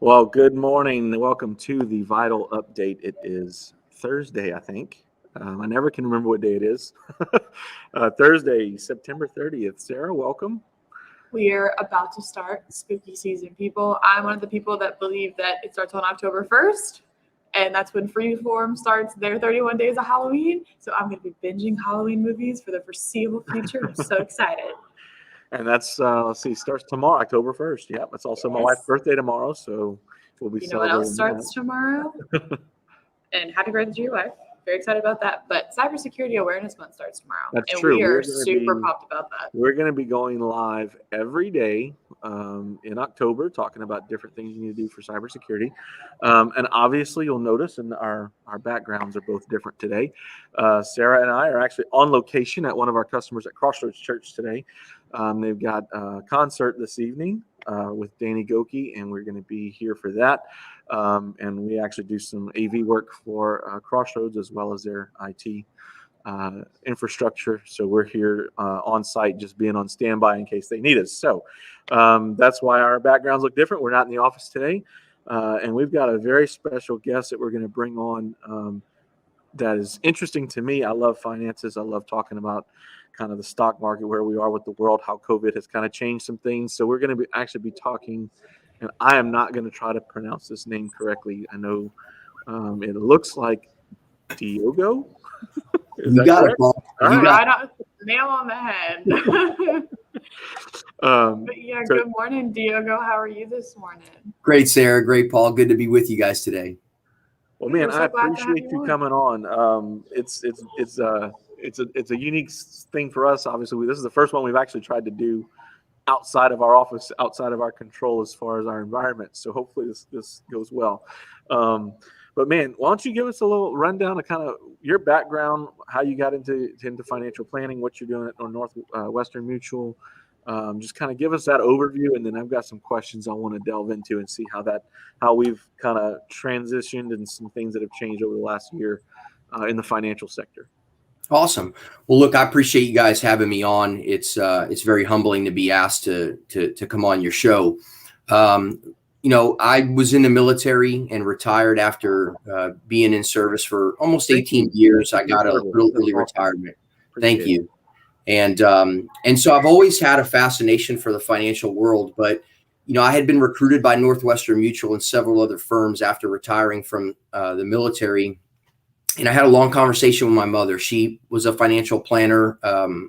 Well, good morning. Welcome to the Vital Update. It is Thursday, I think. I never can remember what day it is. Thursday, September 30th. Sarah, welcome. We're about to start spooky season, people. I'm one of the people that believe that it starts on October 1st, and that's when Freeform starts their 31 days of Halloween. So I'm going to be binging Halloween movies for the foreseeable future. I'm so excited. And that's, starts tomorrow, October 1st. Yep, it's also my wife's Yes. birthday tomorrow, so we'll be You know what else celebrating starts tomorrow? And happy birthday to your wife. Very excited about that. But Cybersecurity Awareness Month starts tomorrow. That's and true. we We're are gonna super be pumped about that. We're going to be going live every day in October, talking about different things you need to do for cybersecurity. And obviously, you'll notice, and our backgrounds are both different today. Sarah and I are actually on location at one of our customers at Crossroads Church today. They've got a concert this evening with Danny Goki, and we're going to be here for that. And we actually do some AV work for Crossroads as well as their IT infrastructure. So we're here on site, just being on standby in case they need us. So that's why our backgrounds look different. We're not in the office today. And we've got a very special guest that we're going to bring on that is interesting to me. I love finances. I love talking about kind of the stock market, where we are with the world, how COVID has kind of changed some things. So we're going to actually be talking, and I am not going to try to pronounce this name correctly. I know it looks like Diogo. Is You that got it, correct? Paul. All You right. got Right on, nail on the head. But yeah, So, good morning, Diogo. How are you this morning? Great, Sarah. Great, Paul. Good to be with you guys today. well, Yeah, man, we're I so glad to have appreciate you you on. coming on. It's a unique thing for us. Obviously, this is the first one we've actually tried to do outside of our office, outside of our control as far as our environment. So hopefully this goes well. But man, why don't you give us a little rundown of kind of your background, how you got into financial planning, what you're doing at Northwestern Mutual. Just kind of give us that overview, and then I've got some questions I want to delve into and see how we've kind of transitioned and some things that have changed over the last year in the financial sector. Awesome. Well, look, I appreciate you guys having me on. It's very humbling to be asked to come on your show. I was in the military and retired after being in service for almost 18 years. I got a early retirement. Thank you. And so I've always had a fascination for the financial world, but I had been recruited by Northwestern Mutual and several other firms after retiring from the military. And I had a long conversation with my mother. She was a financial planner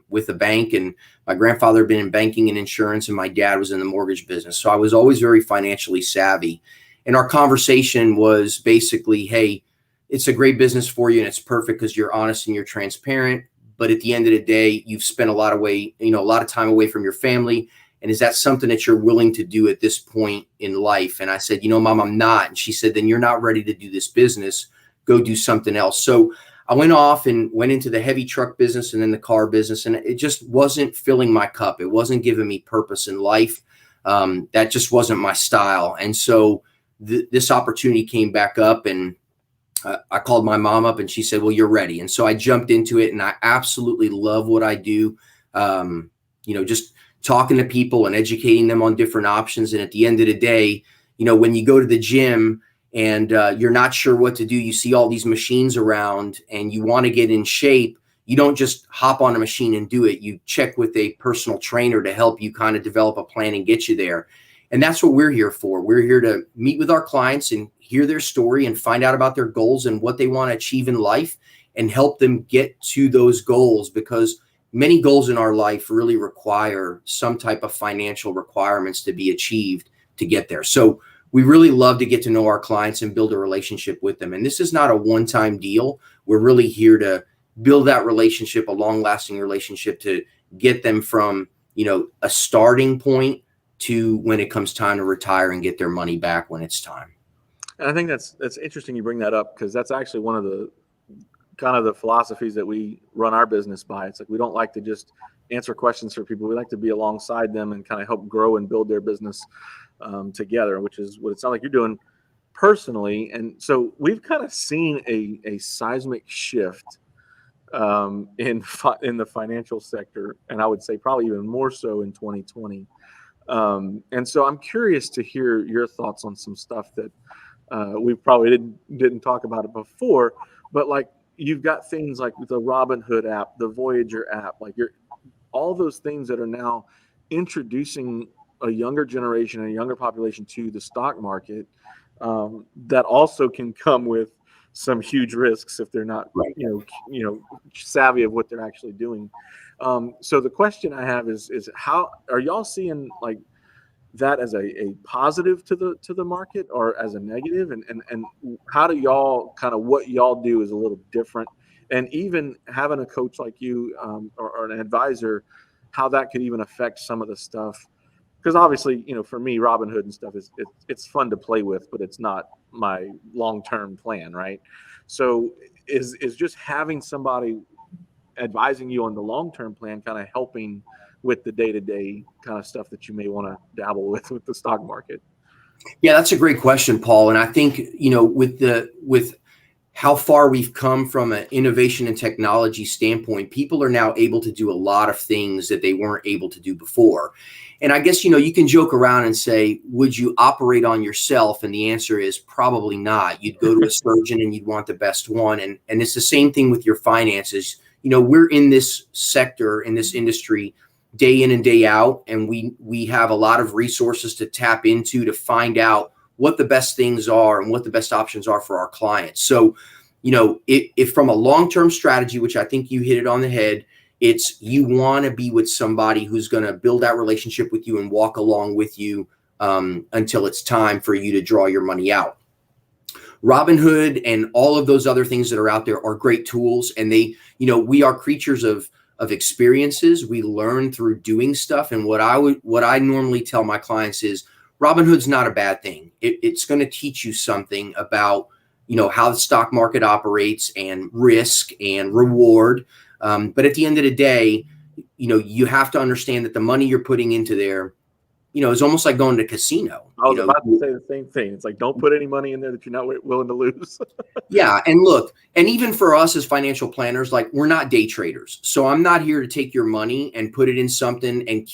with a bank, and my grandfather had been in banking and insurance, and my dad was in the mortgage business. So I was always very financially savvy. And our conversation was basically, hey, it's a great business for you, and it's perfect because you're honest and you're transparent. But at the end of the day, you've spent a lot of time away from your family. And is that something that you're willing to do at this point in life? And I said, Mom, I'm not. And she said, then you're not ready to do this business. Go do something else. So I went off and went into the heavy truck business and then the car business. And it just wasn't filling my cup. It wasn't giving me purpose in life. That just wasn't my style. And so this opportunity came back up, and I called my mom up and she said, well, you're ready. And so I jumped into it, and I absolutely love what I do. Just talking to people and educating them on different options. And at the end of the day, when you go to the gym and you're not sure what to do, you see all these machines around and you want to get in shape, you don't just hop on a machine and do it. You check with a personal trainer to help you kind of develop a plan and get you there. And that's what we're here for. We're here to meet with our clients and hear their story and find out about their goals and what they want to achieve in life and help them get to those goals, because many goals in our life really require some type of financial requirements to be achieved to get there. So we really love to get to know our clients and build a relationship with them. And this is not a one-time deal. We're really here to build that relationship, a long-lasting relationship, to get them from, a starting point to when it comes time to retire and get their money back when it's time. And I think that's interesting you bring that up, because that's actually one of the kind of the philosophies that we run our business by. It's like we don't like to just answer questions for people. We like to be alongside them and kind of help grow and build their business together, which is what it sounds like you're doing personally. And so we've kind of seen a seismic shift in the financial sector, and I would say probably even more so in 2020. And so I'm curious to hear your thoughts on some stuff that we probably didn't talk about it before, but like you've got things like the Robinhood app, the Voyager app, like all those things that are now introducing a younger generation and a younger population to the stock market, that also can come with some huge risks if they're not, Right. savvy of what they're actually doing. So the question I have is how are y'all seeing like that as a positive to the market or as a negative, and how do y'all kind of what y'all do is a little different, and even having a coach like you, or an advisor, how that could even affect some of the stuff, because obviously for me Robinhood and stuff it's fun to play with, but it's not my long-term plan, right? So is just having somebody advising you on the long-term plan kind of helping with the day-to-day kind of stuff that you may want to dabble with the stock market? Yeah, that's a great question, Paul. And I think, with how far we've come from an innovation and technology standpoint, people are now able to do a lot of things that they weren't able to do before. And I guess, you can joke around and say, would you operate on yourself? And the answer is probably not. You'd go to a surgeon and you'd want the best one. And it's the same thing with your finances. We're in this sector, in this industry, day in and day out, and we have a lot of resources to tap into to find out what the best things are and what the best options are for our clients. So, if from a long-term strategy, which I think you hit it on the head, it's you want to be with somebody who's going to build that relationship with you and walk along with you until it's time for you to draw your money out. Robinhood and all of those other things that are out there are great tools, and we are creatures of experiences. We learn through doing stuff. And what I normally tell my clients is Robinhood's not a bad thing. It's going to teach you something about, how the stock market operates and risk and reward. But at the end of the day, you have to understand that the money you're putting into there, is almost like going to a casino. I was about to say the same thing. It's like, don't put any money in there that you're not willing to lose. Yeah. And look, and even for us as financial planners, like we're not day traders. So I'm not here to take your money and put it in something and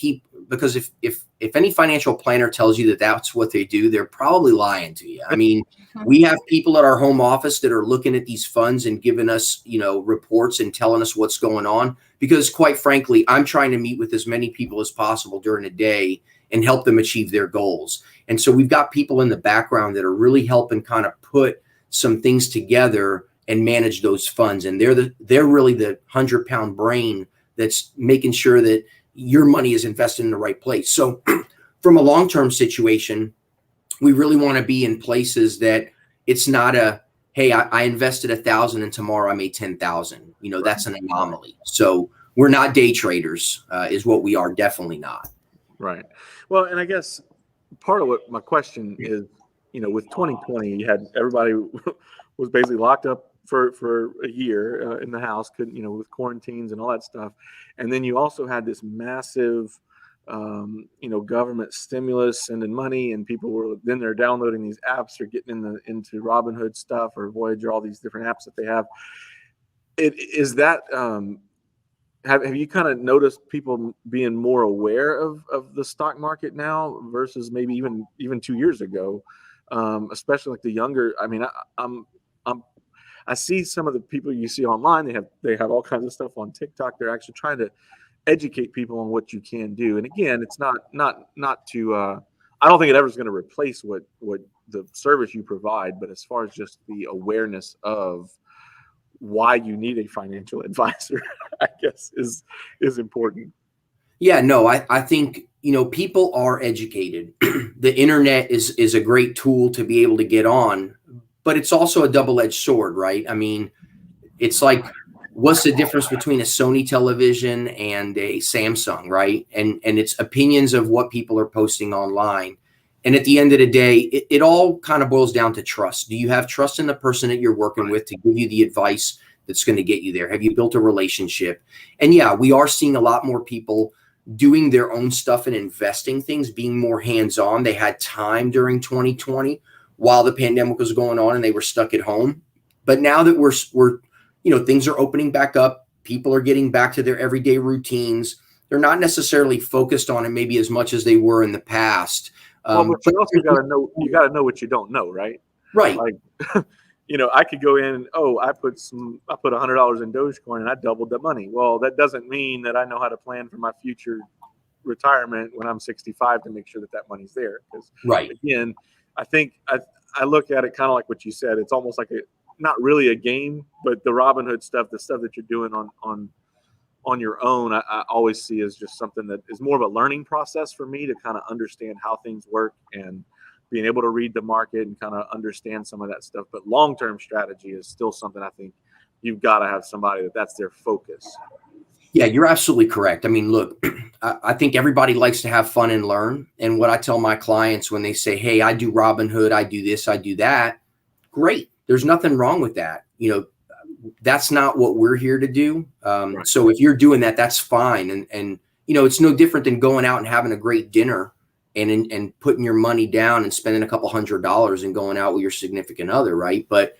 because if any financial planner tells you that that's what they do, they're probably lying to you. I mean, we have people at our home office that are looking at these funds and giving us, reports and telling us what's going on, because quite frankly, I'm trying to meet with as many people as possible during the day and help them achieve their goals. And so we've got people in the background that are really helping kind of put some things together and manage those funds. And they're really the 100-pound brain that's making sure that your money is invested in the right place. So from a long-term situation, we really want to be in places that it's not hey, I invested 1,000 and tomorrow I made 10,000. That's an anomaly. So we're not day traders, is what we are. Definitely not. Right. Well, and I guess part of what my question is, with 2020, you had everybody was basically locked up for a year in the house, with quarantines and all that stuff. And then you also had this massive, government stimulus sending money, and people they're downloading these apps or getting into Robinhood stuff or Voyager, all these different apps that they have. Is that, have you kind of noticed people being more aware of the stock market now versus maybe even 2 years ago, especially like the younger? I mean, I see some of the people you see online. They have all kinds of stuff on TikTok. They're actually trying to educate people on what you can do. And again, it's not to. I don't think it ever is going to replace what the service you provide, but as far as just the awareness of why you need a financial advisor, I guess is important. Yeah, no, I think, people are educated. The internet is a great tool to be able to get on, but it's also a double-edged sword, right? I mean, it's like, what's the difference between a Sony television and a Samsung, right? And it's opinions of what people are posting online. And at the end of the day, it all kind of boils down to trust. Do you have trust in the person that you're working with to give you the advice that's going to get you there? Have you built a relationship? And yeah, we are seeing a lot more people doing their own stuff and investing things, being more hands-on. They had time during 2020 while the pandemic was going on and they were stuck at home. But now that we're things are opening back up, people are getting back to their everyday routines, they're not necessarily focused on it maybe as much as they were in the past. Well, but you also got to know, what you don't know, right? Right. Like, I could go in and, I put $100 in Dogecoin and I doubled the money. Well, that doesn't mean that I know how to plan for my future retirement when I'm 65 to make sure that money's there. Because right. Again, I think I look at it kind of like what you said. It's almost like not really a game, but the Robinhood stuff, the stuff that you're doing on your own, I always see as just something that is more of a learning process for me to kind of understand how things work and being able to read the market and kind of understand some of that stuff. But long-term strategy is still something I think you've got to have somebody that's their focus. Yeah, you're absolutely correct. I mean, look, I think everybody likes to have fun and learn. And what I tell my clients when they say, hey, I do Robinhood, I do this, I do that. Great. There's nothing wrong with that. That's not what we're here to do. Right. So if you're doing that, that's fine. And it's no different than going out and having a great dinner and putting your money down and spending a couple $100 and going out with your significant other. Right. But,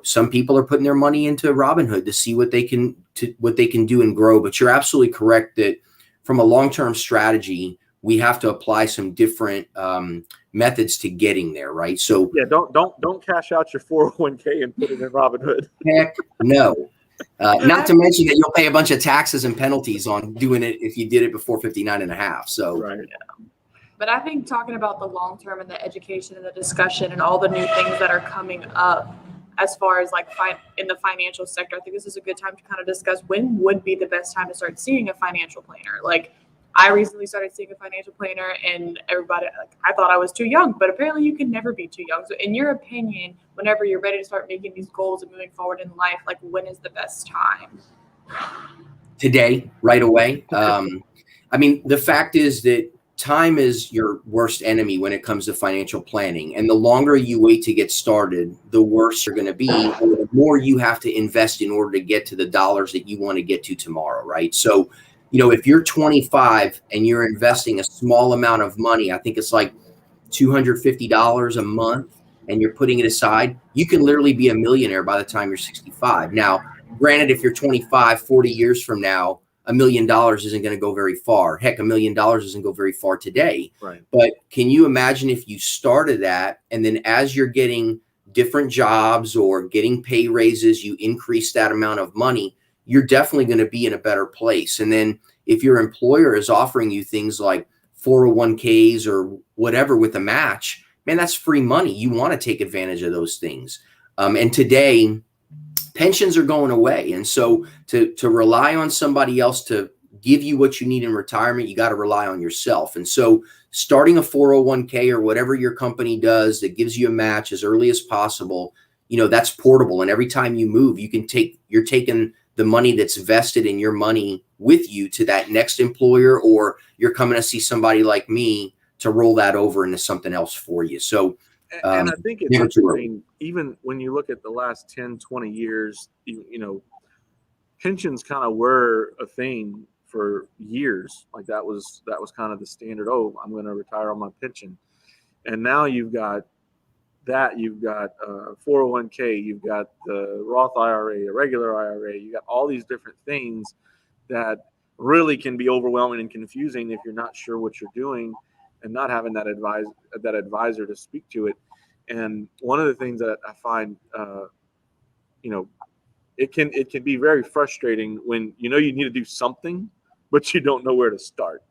some people are putting their money into Robinhood to see what they can do and grow. But you're absolutely correct that from a long-term strategy, we have to apply some different methods to getting there, right? So yeah, don't cash out your 401k and put it in Robinhood. Heck no. Not to mention that you'll pay a bunch of taxes and penalties on doing it if you did it before 59 and a half. So right. Yeah. But I think talking about the long term and the education and the discussion and all the new things that are coming up as far as like in the financial sector, I think this is a good time to kind of discuss when would be the best time to start seeing a financial planner. Like, I recently started seeing a financial planner, and everybody, I thought I was too young, but apparently you can never be too young. So in your opinion, whenever you're ready to start making these goals and moving forward in life, like, when is the best time? Today, right away. I mean, the fact is that time is your worst enemy when it comes to financial planning. And the longer you wait to get started, the worse you're going to be, and the more you have to invest in order to get to the dollars that you want to get to tomorrow, right? So, if you're 25 and you're investing a small amount of money, I think it's like $250 a month, and you're putting it aside, you can literally be a millionaire by the time you're 65. Now, granted, if you're 25, 40 years from now, $1 million isn't going to go very far. Heck, $1 million doesn't go very far today. Right. But can you imagine if you started that, and then as you're getting different jobs or getting pay raises, you increase that amount of money, you're definitely going to be in a better place. And then if your employer is offering you things like 401ks or whatever with a match, man, that's free money. You want to take advantage of those things. And today, pensions are going away. And so to rely on somebody else to give you what you need in retirement, you got to rely on yourself. And so starting a 401k or whatever your company does that gives you a match as early as possible, that's portable. And every time you move, you're taking the money that's vested in your money with you to that next employer, or you're coming to see somebody like me to roll that over into something else for you. So, and I think it's interesting, even when you look at the last 10, 20 years, pensions kind of were a thing for years. Like that was kind of the standard. Oh, I'm going to retire on my pension. And now you've got 401k, you've got the Roth IRA, a regular IRA, you got all these different things that really can be overwhelming and confusing if you're not sure what you're doing and not having that advisor to speak to it. And one of the things that I find, it can be very frustrating when you need to do something, but you don't know where to start.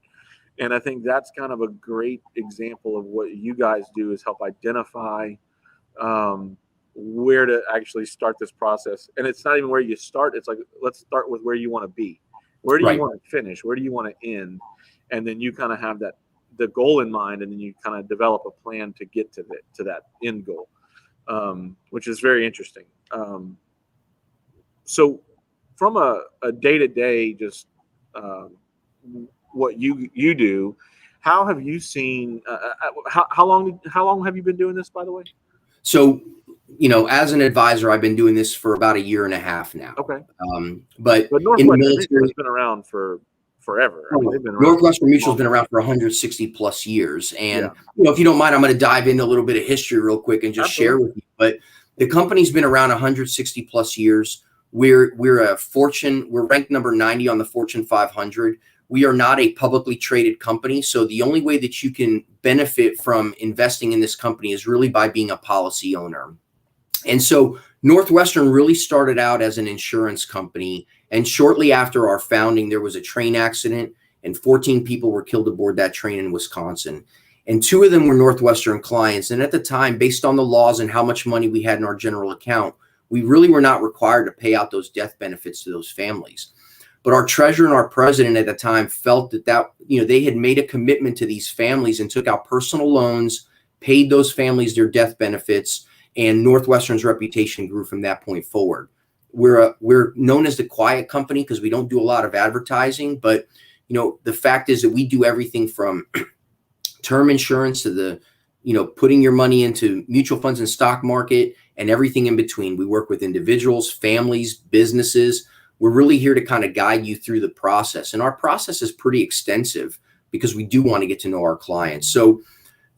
And I think that's kind of a great example of what you guys do, is help identify where to actually start this process. And it's not even where you start. It's like, let's start with where you want to be. Where do you want to finish? Where do you want to end? And then you kind of have the goal in mind, and then you kind of develop a plan to get to that end goal, which is very interesting. So from a day-to-day, just what you do, how have you seen, how long have you been doing this, by the way? So, as an advisor, I've been doing this for about 1.5 years now. Okay. But Northwestern has been around for forever. I mean, they've been around. Northwestern Mutual's been around for 160 plus years. And, if you don't mind, I'm going to dive into a little bit of history real quick and just share with you. But the company's been around 160 plus years. We're ranked number 90 on the Fortune 500. we are not a publicly traded company. So the only way that you can benefit from investing in this company is really by being a policy owner. And so Northwestern really started out as an insurance company. And shortly after our founding, there was a train accident and 14 people were killed aboard that train in Wisconsin. And 2 of them were Northwestern clients. And at the time, based on the laws and how much money we had in our general account, we really were not required to pay out those death benefits to those families. But our treasurer and our president at the time felt that they had made a commitment to these families and took out personal loans, paid those families their death benefits, and Northwestern's reputation grew from that point forward. We're known as the quiet company because we don't do a lot of advertising, but the fact is that we do everything from term insurance to the putting your money into mutual funds and stock market and everything in between. We work with individuals, families, businesses. We're really here to kind of guide you through the process. And our process is pretty extensive because we do want to get to know our clients. So,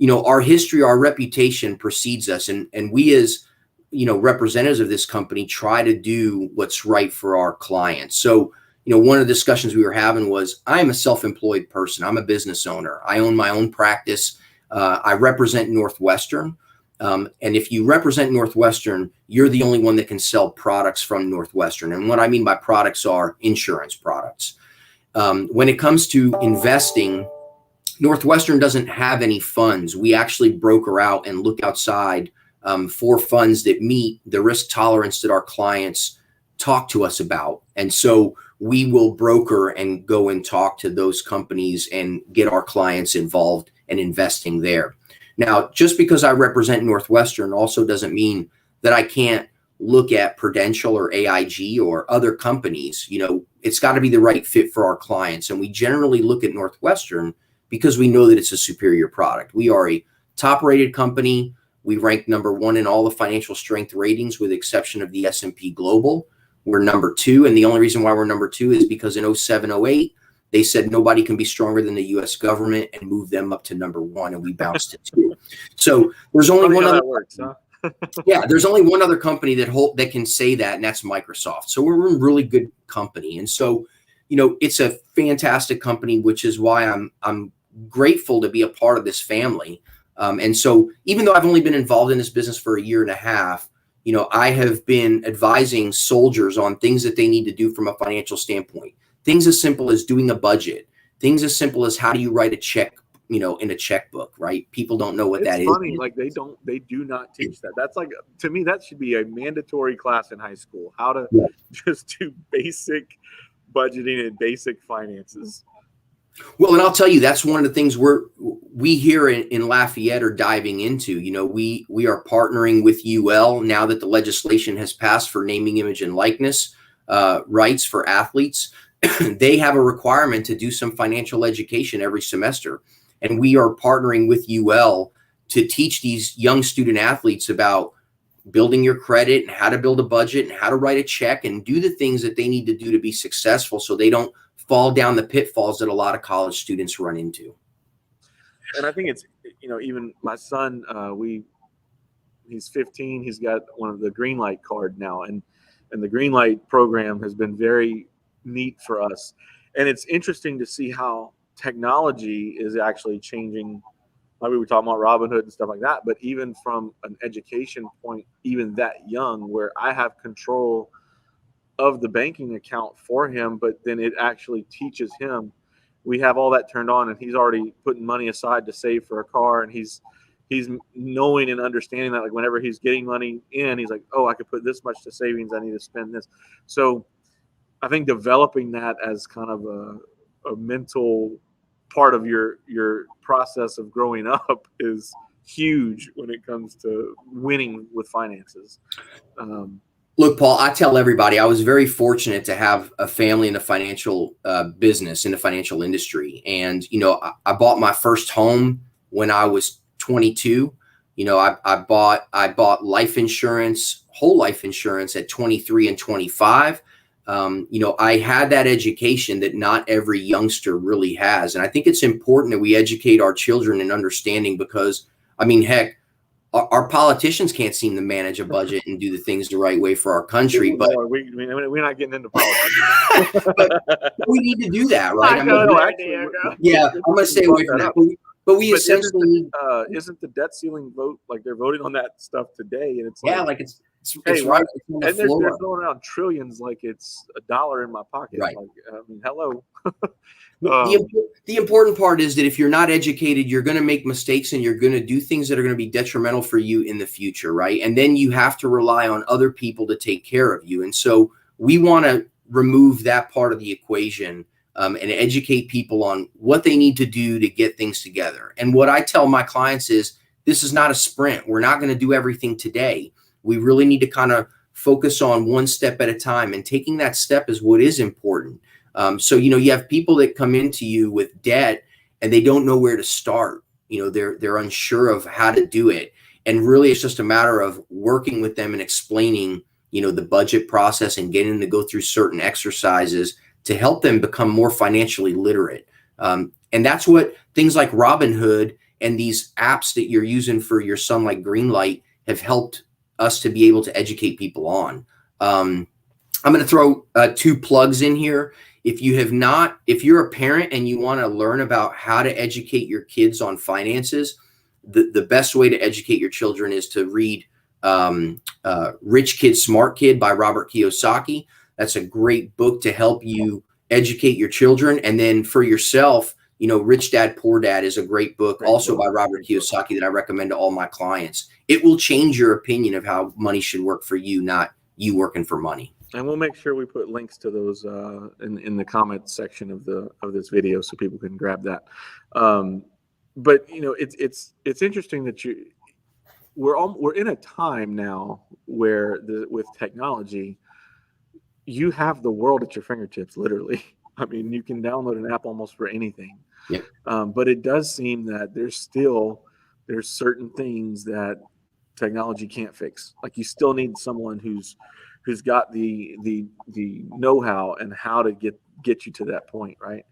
our history, our reputation precedes us. And we as, representatives of this company try to do what's right for our clients. So, one of the discussions we were having was, I'm a self-employed person. I'm a business owner. I own my own practice. I represent Northwestern. And if you represent Northwestern, you're the only one that can sell products from Northwestern. And what I mean by products are insurance products. When it comes to investing, Northwestern doesn't have any funds. We actually broker out and look outside for funds that meet the risk tolerance that our clients talk to us about. And so we will broker and go and talk to those companies and get our clients involved and investing there. Now, just because I represent Northwestern also doesn't mean that I can't look at Prudential or AIG or other companies. It's got to be the right fit for our clients. And we generally look at Northwestern because we know that it's a superior product. We are a top-rated company. We rank number 1 in all the financial strength ratings with the exception of the S&P Global. We're number 2. And the only reason why we're number 2 is because in 07, 08, they said nobody can be stronger than the U.S. government and move them up to number 1, and we bounced to 2. So there's only one other. Works, huh? Yeah, there's only one other company that can say that, and that's Microsoft. So we're a really good company, and so it's a fantastic company, which is why I'm grateful to be a part of this family. And so even though I've only been involved in this business for a year and a half, I have been advising soldiers on things that they need to do from a financial standpoint. Things as simple as doing a budget. Things as simple as how do you write a check, in a checkbook, right? People don't know what that is. It's funny, like they do not teach that. That's like, to me, that should be a mandatory class in high school. How to just do basic budgeting and basic finances. Well, and I'll tell you, that's one of the things we here in Lafayette are diving into. We are partnering with UL now that the legislation has passed for naming, image, and likeness rights for athletes. They have a requirement to do some financial education every semester. And we are partnering with UL to teach these young student athletes about building your credit and how to build a budget and how to write a check and do the things that they need to do to be successful so they don't fall down the pitfalls that a lot of college students run into. And I think it's, even my son, he's 15. He's got one of the green light card now. And the green light program has been very neat for us. And it's interesting to see how technology is actually changing. Like we were talking about Robinhood and stuff like that, but even from an education point, even that young, where I have control of the banking account for him, but then it actually teaches him. We have all that turned on, and he's already putting money aside to save for a car, and he's knowing and understanding that, like, whenever he's getting money in, he's like, oh, I could put this much to savings, I need to spend this. So I think developing that as kind of a mental part of your process of growing up is huge when it comes to winning with finances. Look, Paul, I tell everybody I was very fortunate to have a family in the financial business, in the financial industry. And, I bought my first home when I was 22. I bought life insurance, whole life insurance at 23 and 25. I had that education that not every youngster really has. And I think it's important that we educate our children in understanding because, heck, our politicians can't seem to manage a budget and do the things the right way for our country. But we're not getting into politics. but we need to do that, right? Yeah, I'm going to stay away from that. But we essentially isn't the debt ceiling vote, like they're voting on that stuff today, and it's like it's hey, right. And they're throwing around trillions like it's $1 in my pocket. Right. Like, I mean, hello. The important part is that if you're not educated, you're going to make mistakes and you're going to do things that are going to be detrimental for you in the future, right? And then you have to rely on other people to take care of you. And so we want to remove that part of the equation and educate people on what they need to do to get things together. And what I tell my clients is this is not a sprint. We're not going to do everything today. We really need to kind of focus on one step at a time, and taking that step is what is important. So, you have people that come into you with debt and they don't know where to start. They're unsure of how to do it. And really, it's just a matter of working with them and explaining, the budget process and getting them to go through certain exercises to help them become more financially literate. And that's what things like Robinhood and these apps that you're using for your son, like Greenlight, have helped us to be able to educate people on. I'm going to throw 2 plugs in here. If you're a parent and you want to learn about how to educate your kids on finances, the best way to educate your children is to read Rich Kid, Smart Kid by Robert Kiyosaki. That's a great book to help you educate your children. And then for yourself, Rich Dad, Poor Dad is a great book also by Robert Kiyosaki that I recommend to all my clients. It will change your opinion of how money should work for you, not you working for money. And we'll make sure we put links to those in the comments section of this video so people can grab that. But it's interesting that we're in a time now where with technology, you have the world at your fingertips, literally. I mean, you can download an app almost for anything. Yep. But it does seem that there's certain things that technology can't fix. Like you still need someone who's got the know-how and how to get you to that point, right?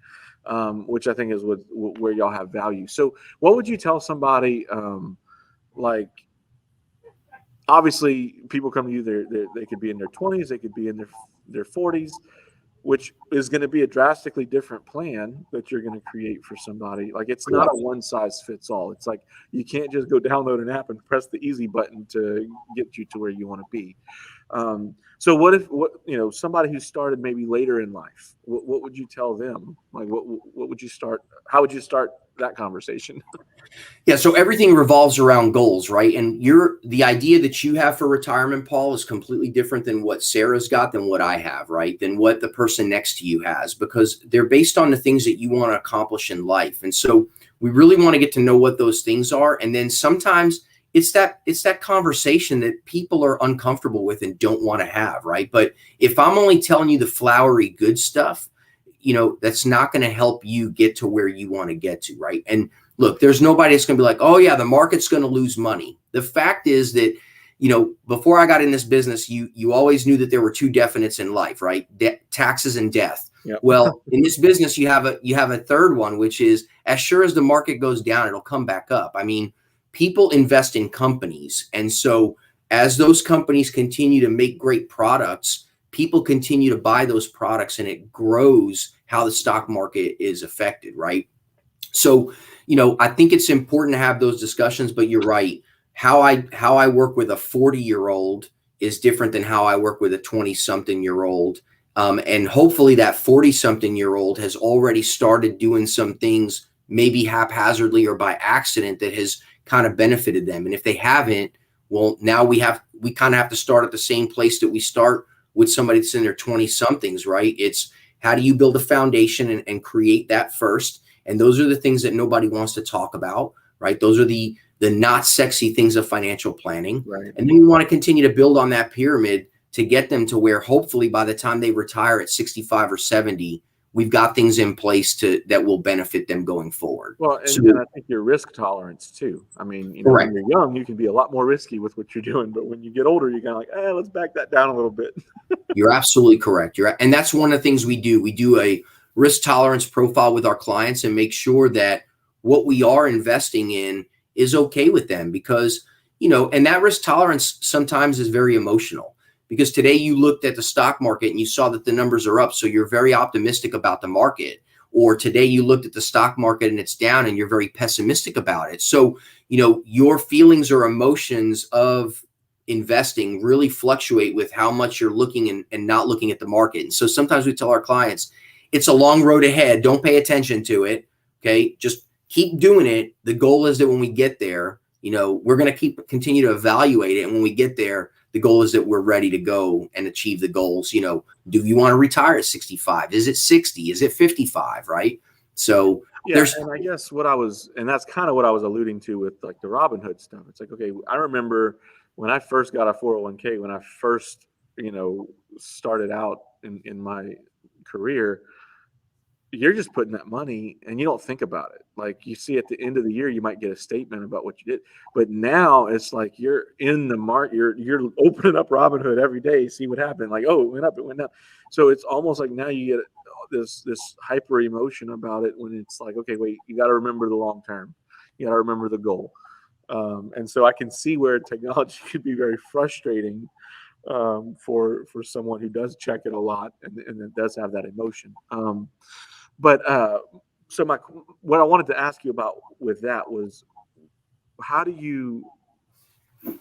Which I think is where y'all have value. So what would you tell somebody, like, obviously people come to you, they could be in their 20s, they could be in their 40s, which is going to be a drastically different plan that you're going to create for somebody. Like it's not a one size fits all. It's like you can't just go download an app and press the easy button to get you to where you want to be. So what if somebody who started maybe later in life, what would you tell them? Like what would you start? How would you start that conversation? Yeah. So everything revolves around goals, right? And the idea that you have for retirement, Paul, is completely different than what Sarah's got, than what I have, right? Than what the person next to you has, because they're based on the things that you want to accomplish in life. And so we really want to get to know what those things are. And then sometimes it's that conversation that people are uncomfortable with and don't want to have, right? But if I'm only telling you the flowery good stuff, that's not going to help you get to where you want to get to, right? And look, there's nobody that's going to be like, oh yeah, the market's going to lose money. The fact is that, before I got in this business, you always knew that there were 2 definites in life, right? Taxes and death. Yep. Well, in this business, you have a third one, which is as sure as the market goes down, it'll come back up. I mean, people invest in companies. And so as those companies continue to make great products, people continue to buy those products, and it grows how the stock market is affected, right? So, I think it's important to have those discussions, but you're right. How I work with a 40-year-old is different than how I work with a 20-something-year-old. And hopefully that 40-something-year-old has already started doing some things, maybe haphazardly or by accident, that has kind of benefited them. And if they haven't, well, now we kind of have to start at the same place that we start with somebody that's in their 20-somethings, right? It's how do you build a foundation and create that first? And those are the things that nobody wants to talk about, right? Those are the not sexy things of financial planning. Right. And then we want to continue to build on that pyramid to get them to where hopefully by the time they retire at 65 or 70, we've got things in place that will benefit them going forward. Well, and I think your risk tolerance too. I mean, when you're young, you can be a lot more risky with what you're doing, but when you get older, you're kind of like, let's back that down a little bit. You're absolutely correct. And that's one of the things we do. We do a risk tolerance profile with our clients and make sure that what we are investing in is okay with them, because and that risk tolerance sometimes is very emotional, because today you looked at the stock market and you saw that the numbers are up, so you're very optimistic about the market. Or today you looked at the stock market and it's down and you're very pessimistic about it. So, your feelings or emotions of investing really fluctuate with how much you're looking and not looking at the market. And so sometimes we tell our clients, it's a long road ahead. Don't pay attention to it. Okay. Just keep doing it. The goal is that when we get there, we're going to continue to evaluate it. And when we get there, the goal is that we're ready to go and achieve the goals. Do you want to retire at 65? Is it 60? Is it 55? Right. So and I guess that's kind of what I was alluding to with like the Robinhood stuff. It's like, okay, I remember when I first got a 401k, when I first, started out in my career, you're just putting that money and you don't think about it. Like, you see at the end of the year, you might get a statement about what you did, but now it's like you're in the market, you're opening up Robinhood every day, see what happened. Like, oh, it went up, it went down. So it's almost like now you get this hyper emotion about it, when it's like, okay, wait, you got to remember the long term, you got to remember the goal. And so I can see where technology could be very frustrating for someone who does check it a lot and it does have that emotion. So what I wanted to ask you about with that was, how do you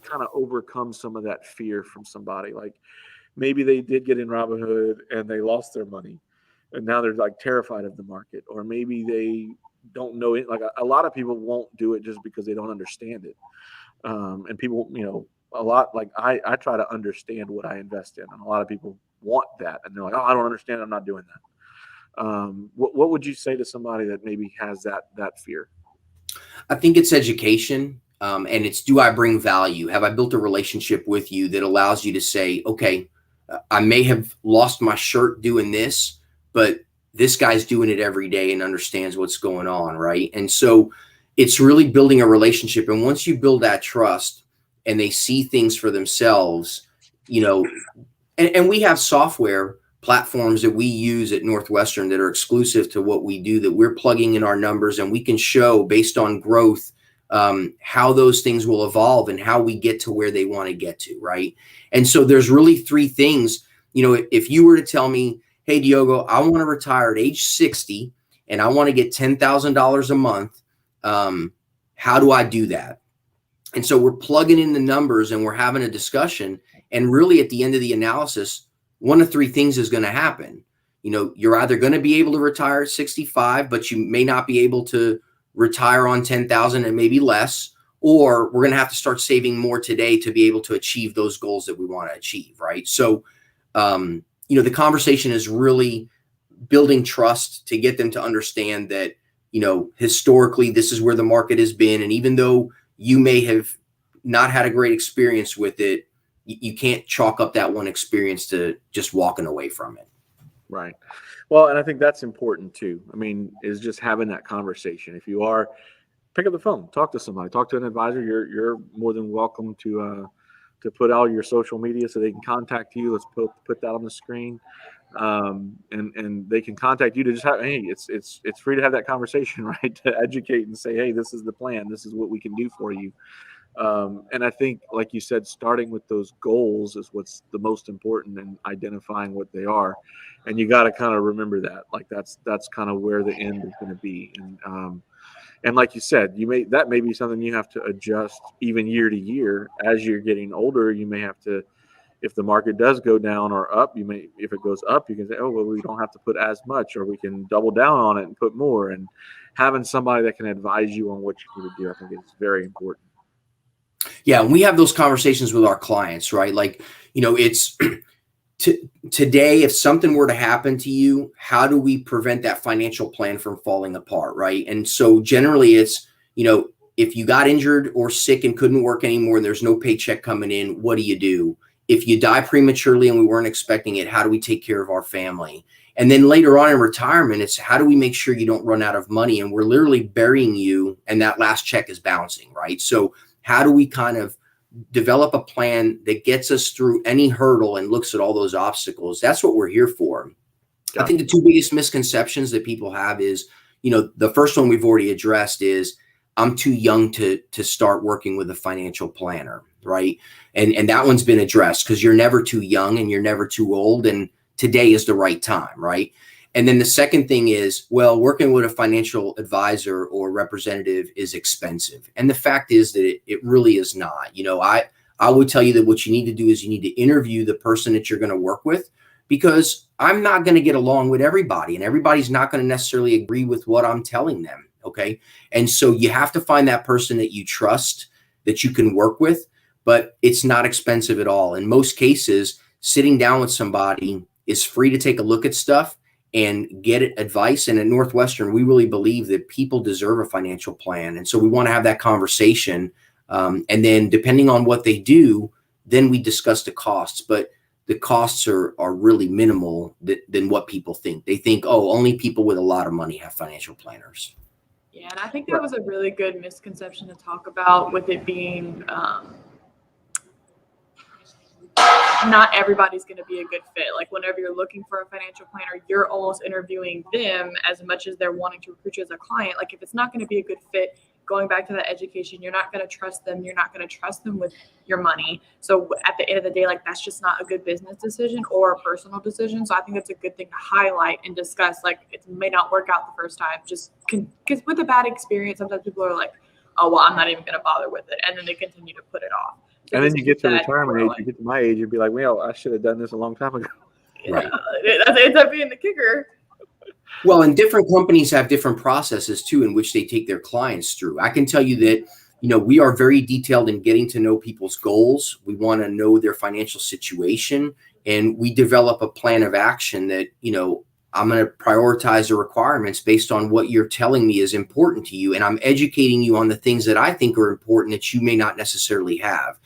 kind of overcome some of that fear from somebody? Like, maybe they did get in Robinhood and they lost their money and now they're like terrified of the market, or maybe they don't know it. Like, a lot of people won't do it just because they don't understand it. And people, a lot, like I try to understand what I invest in, and a lot of people want that and they're like, oh, I don't understand, I'm not doing that. What would you say to somebody that maybe has that fear? I think it's education. And it's, do I bring value? Have I built a relationship with you that allows you to say, okay, I may have lost my shirt doing this, but this guy's doing it every day and understands what's going on, right? And so it's really building a relationship. And once you build that trust and they see things for themselves, and we have software platforms that we use at Northwestern that are exclusive to what we do, that we're plugging in our numbers, and we can show based on growth how those things will evolve and how we get to where they want to get to, right? And so there's really three things. If you were to tell me, hey, Diogo, I want to retire at age 60 and I want to get $10,000 a month, how do I do that? And so we're plugging in the numbers and we're having a discussion, and really at the end of the analysis, one of three things is going to happen. You're either going to be able to retire at 65, but you may not be able to retire on 10,000 and maybe less, or we're going to have to start saving more today to be able to achieve those goals that we want to achieve. Right. So, the conversation is really building trust to get them to understand that, historically, this is where the market has been. And even though you may have not had a great experience with it, you can't chalk up that one experience to just walking away from it. Right. Well, and I think that's important too. I mean, is just having that conversation. If you are, pick up the phone, talk to somebody, talk to an advisor. You're more than welcome to put out your social media so they can contact you. Let's put that on the screen. And they can contact you to just have, hey, it's free to have that conversation, right? To educate and say, hey, this is the plan. This is what we can do for you. And I think, like you said, starting with those goals is what's the most important, in identifying what they are. And you got to kind of remember that, like, that's kind of where the end is going to be. And like you said, that may be something you have to adjust even year to year. As you're getting older, you may have to, if the market does go down or up, if it goes up, you can say, oh, well, we don't have to put as much, or we can double down on it and put more. And having somebody that can advise you on what you need to do, I think is very important. Yeah, and we have those conversations with our clients, right? Like, it's today, if something were to happen to you, how do we prevent that financial plan from falling apart, right? And so generally it's, if you got injured or sick and couldn't work anymore and there's no paycheck coming in, what do you do? If you die prematurely and we weren't expecting it, how do we take care of our family? And then later on in retirement, it's how do we make sure you don't run out of money and we're literally burying you and that last check is bouncing, right? So how do we kind of develop a plan that gets us through any hurdle and looks at all those obstacles? That's what we're here for. Yeah. I think the two biggest misconceptions that people have is, the first one we've already addressed is, I'm too young to start working with a financial planner, right? And that one's been addressed because you're never too young and you're never too old, and today is the right time, right? And then the second thing is, well, working with a financial advisor or representative is expensive. And the fact is that it really is not. I would tell you that what you need to do is you need to interview the person that you're going to work with, because I'm not going to get along with everybody and everybody's not going to necessarily agree with what I'm telling them. Okay. And so you have to find that person that you trust, that you can work with, but it's not expensive at all. In most cases, sitting down with somebody is free to take a look at stuff and get advice. And at Northwestern, we really believe that people deserve a financial plan. And so we want to have that conversation. And then depending on what they do, then we discuss the costs. But the costs are really minimal than what people think. They think, oh, only people with a lot of money have financial planners. Yeah, and I think that was a really good misconception to talk about, with it being not everybody's going to be a good fit. Like, whenever you're looking for a financial planner, you're almost interviewing them as much as they're wanting to recruit you as a client. Like, if it's not going to be a good fit, going back to that education, you're not going to trust them. You're not going to trust them with your money. So at the end of the day, like, that's just not a good business decision or a personal decision. So I think that's a good thing to highlight and discuss. Like, it may not work out the first time, just because with a bad experience, sometimes people are like, oh, well, I'm not even going to bother with it. And then they continue to put it off. So and then you get to retirement age, you get to my age, you'd be like, well, I should have done this a long time ago. Right. That ends up being the kicker. Well, and different companies have different processes too, in which they take their clients through. I can tell you that, we are very detailed in getting to know people's goals. We want to know their financial situation, and we develop a plan of action that, I'm going to prioritize the requirements based on what you're telling me is important to you. And I'm educating you on the things that I think are important that you may not necessarily have.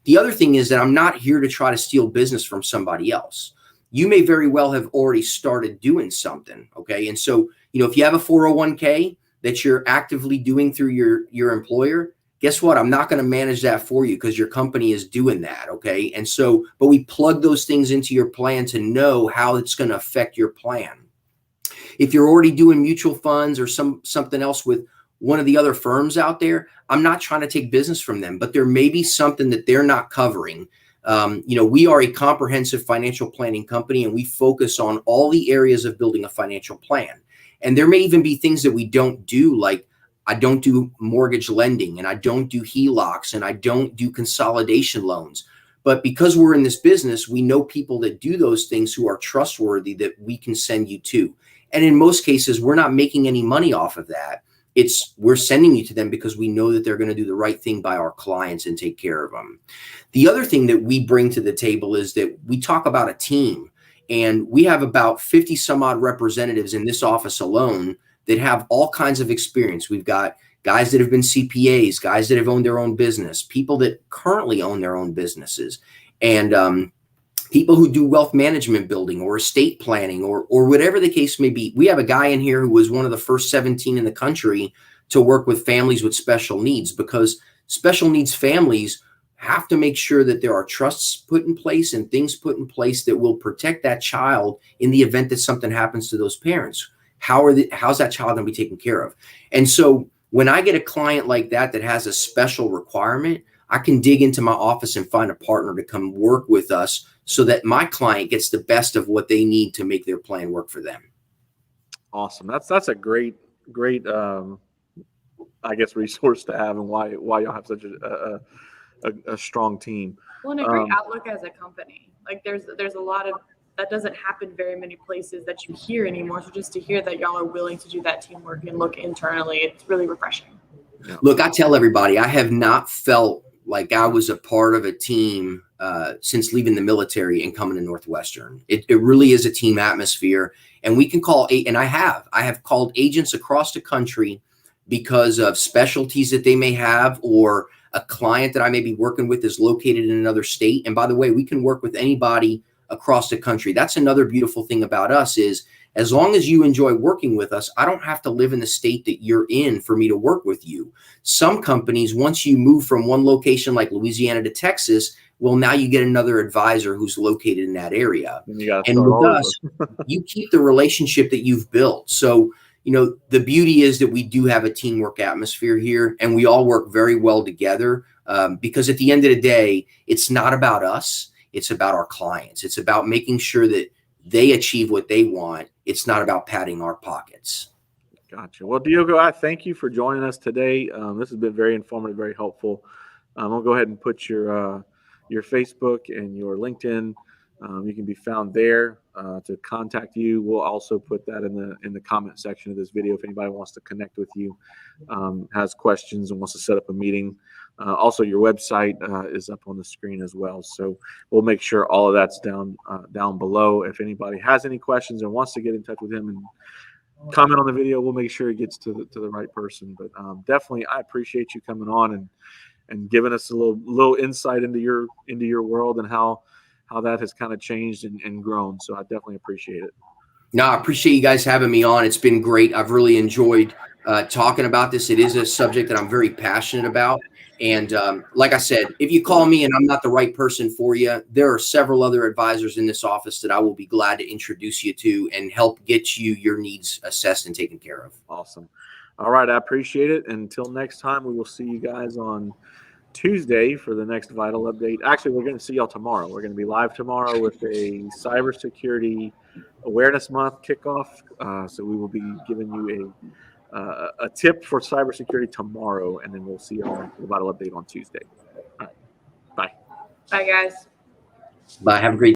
The other thing is that I'm not here to try to steal business from somebody else. You may very well have already started doing something. Okay. And so, if you have a 401k that you're actively doing through your employer, guess what? I'm not going to manage that for you because your company is doing that. Okay. And so, but we plug those things into your plan to know how it's going to affect your plan. If you're already doing mutual funds or something else with one of the other firms out there, I'm not trying to take business from them, but there may be something that they're not covering. We are a comprehensive financial planning company, and we focus on all the areas of building a financial plan. And there may even be things that we don't do, like I don't do mortgage lending, and I don't do HELOCs, and I don't do consolidation loans. But because we're in this business, we know people that do those things who are trustworthy that we can send you to. And in most cases, we're not making any money off of that. We're sending you to them because we know that they're going to do the right thing by our clients and take care of them. The other thing that we bring to the table is that we talk about a team, and we have about 50 some odd representatives in this office alone that have all kinds of experience. We've got guys that have been CPAs, guys that have owned their own business, people that currently own their own businesses, and people who do wealth management building or estate planning or whatever the case may be. We have a guy in here who was one of the first 17 in the country to work with families with special needs, because special needs families have to make sure that there are trusts put in place and things put in place that will protect that child in the event that something happens to those parents. How's that child going to be taken care of? And so when I get a client like that has a special requirement, I can dig into my office and find a partner to come work with us so that my client gets the best of what they need to make their plan work for them. Awesome. That's a great resource to have, and why y'all have such a strong team. Well, and a great outlook as a company. Like, there's a lot of that doesn't happen very many places that you hear anymore. So just to hear that y'all are willing to do that teamwork and look internally, it's really refreshing. Yeah. Look, I tell everybody, I have not felt like I was a part of a team since leaving the military and coming to Northwestern. It really is a team atmosphere, and we can call I have called agents across the country because of specialties that they may have, or a client that I may be working with is located in another state. And by the way, we can work with anybody across the country. That's another beautiful thing about us is, as long as you enjoy working with us, I don't have to live in the state that you're in for me to work with you. Some companies, once you move from one location like Louisiana to Texas, well, now you get another advisor who's located in that area. And with us, you keep the relationship that you've built. So, the beauty is that we do have a teamwork atmosphere here, and we all work very well together, because at the end of the day, it's not about us. It's about our clients. It's about making sure that they achieve what they want. It's not about padding our pockets. Gotcha. Well, Diogo, I thank you for joining us today. This has been very informative, very helpful. I'll go ahead and put your Facebook and your LinkedIn. You can be found there to contact you. We'll also put that in the comment section of this video if anybody wants to connect with you, has questions and wants to set up a meeting. Also, your website is up on the screen as well. So we'll make sure all of that's down below. If anybody has any questions and wants to get in touch with him and comment on the video, we'll make sure it gets to the right person. But definitely, I appreciate you coming on and giving us a little insight into your world and how that has kind of changed and grown. So I definitely appreciate it. No, I appreciate you guys having me on. It's been great. I've really enjoyed talking about this. It is a subject that I'm very passionate about. And like I said, if you call me and I'm not the right person for you, there are several other advisors in this office that I will be glad to introduce you to and help get you your needs assessed and taken care of. Awesome. All right. I appreciate it. Until next time, we will see you guys on Tuesday for the next Vital Update. Actually, we're going to see y'all tomorrow. We're going to be live tomorrow with a Cybersecurity Awareness Month kickoff. So we will be giving you a tip for cybersecurity tomorrow, and then we'll see y'all for the Vital Update on Tuesday. All right. Bye. Bye, guys. Bye. Have a great